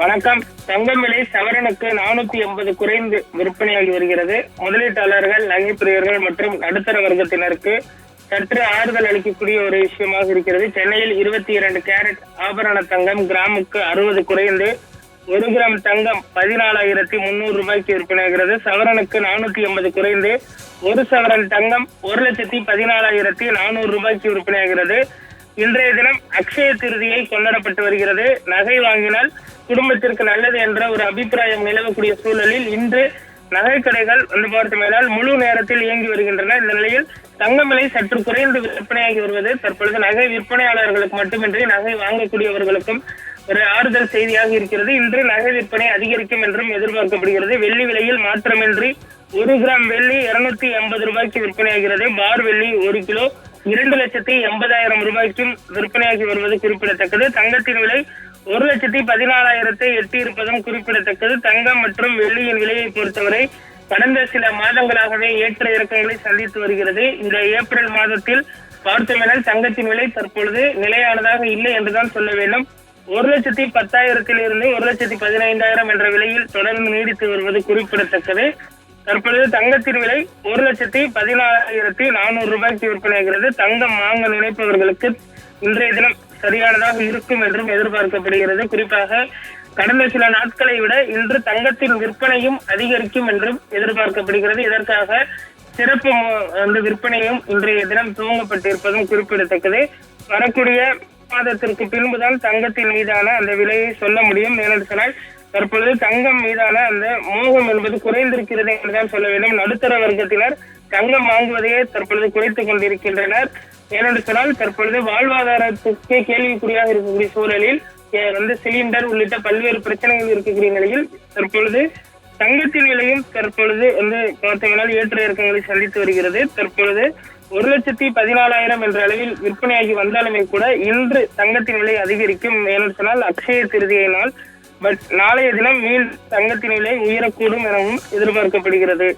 வணக்கம். தங்கம் விலை சவரனுக்கு 480 குறைந்து விற்பனையாகி வருகிறது. முதலீட்டாளர்கள், நகை பிரியர்கள் மற்றும் நடுத்தர வர்க்கத்தினருக்கு சற்று ஆறுதல் அளிக்கக்கூடிய ஒரு விஷயமாக இருக்கிறது. சென்னையில் 22 கேரட் ஆபரண தங்கம் கிராமுக்கு 60 குறைந்து 1 கிராம் தங்கம் 14,300 ரூபாய்க்கு விற்பனையாகிறது. சவரனுக்கு 480 குறைந்து 1 சவரன் தங்கம் 1,14,400 ரூபாய்க்கு விற்பனையாகிறது. இன்றைய தினம் அக்ஷய திருதியை கொண்டாடப்பட்டு வருகிறது. நகை வாங்கினால் குடும்பத்திற்கு நல்லது என்ற ஒரு அபிப்பிராயம் நிலவக்கூடிய சூழலில் இன்று நகை கடைகள் பார்த்தமையால் முழு நேரத்தில் இயங்கி வருகின்றன. இந்த நிலையில் தங்கம் விலை சற்று குறைந்து விற்பனையாகி வருவது தற்பொழுது நகை விற்பனையாளர்களுக்கு மட்டுமின்றி நகை வாங்கக்கூடியவர்களுக்கும் ஒரு ஆறுதல் செய்தியாக இருக்கிறது. இன்று நகை விற்பனை அதிகரிக்கும் என்றும் எதிர்பார்க்கப்படுகிறது. வெள்ளி விலையில் மாற்றமின்றி 1 கிராம் வெள்ளி 280 ரூபாய்க்கு விற்பனையாகிறது. பார் வெள்ளி 1 கிலோ 2,80,000 ரூபாய்க்கும் விற்பனையாகி வருவது குறிப்பிடத்தக்கது. தங்கத்தின் விலை 1,14,000 எட்டி இருப்பதும் குறிப்பிடத்தக்கது. தங்கம் மற்றும் வெள்ளியின் விலையை பொறுத்தவரை கடந்த சில மாதங்களாகவே ஏற்ற இறக்கங்களை சந்தித்து வருகிறது. இந்த ஏப்ரல் மாதத்தில் பார்த்தமெனில் தங்கத்தின் விலை தற்பொழுது நிலையானதாக இல்லை என்றுதான் சொல்ல வேண்டும். 1,10,000 இருந்து 1,15,000 என்ற விலையில் தொடர்ந்து நீடித்து வருவது குறிப்பிடத்தக்கது. தற்பொழுது தங்கத்தின் விலை 1,14,400 ரூபாய்க்கு விற்பனையாகிறது. தங்கம் வாங்க நினைப்பவர்களுக்கு இன்றைய தினம் சரியானதாக இருக்கும் என்றும் எதிர்பார்க்கப்படுகிறது. குறிப்பாக கடந்த சில நாட்களை விட இன்று தங்கத்தின் விற்பனையும் அதிகரிக்கும் என்றும் எதிர்பார்க்கப்படுகிறது. இதற்காக சிறப்பு விற்பனையும் இன்றைய தினம் துவங்கப்பட்டிருப்பதும் குறிப்பிடத்தக்கது. வரக்கூடிய மாதத்திற்கு பின்புதான் தங்கத்தின் மீதான அந்த விலையை சொல்ல முடியும். ஏனென்று சொன்னால் தற்பொழுது தங்கம் மீதான அந்த மோகம் என்பது குறைந்திருக்கிறது என்றுதான் சொல்ல வேண்டும். நடுத்தர வர்க்கத்தினர் தங்கம் வாங்குவதையே தற்பொழுது குறைத்துக் கொண்டிருக்கின்றனர். ஏனென்று சொன்னால் தற்பொழுது வாழ்வாதாரத்துக்கே கேள்விக்குறியாக இருக்கக்கூடிய சூழலில் சிலிண்டர் உள்ளிட்ட பல்வேறு பிரச்சனைகள் இருக்கக்கூடிய நிலையில் தற்பொழுது தங்கத்தின் விலையும் தற்பொழுது பார்த்தீங்கன்னால் ஏற்ற இறக்கங்களை சந்தித்து வருகிறது. தற்பொழுது 1,14,000 என்ற அளவில் விற்பனையாகி வந்தாலுமே கூட இன்று தங்கத்தின் விலை அதிகரிக்கும். ஏனென்று சொன்னால் அக்ஷய திருதியினால் நாளைய தினம் தங்கத்தின் விலை உயரக்கூடும் எனவும் எதிர்பார்க்கப்படுகிறது.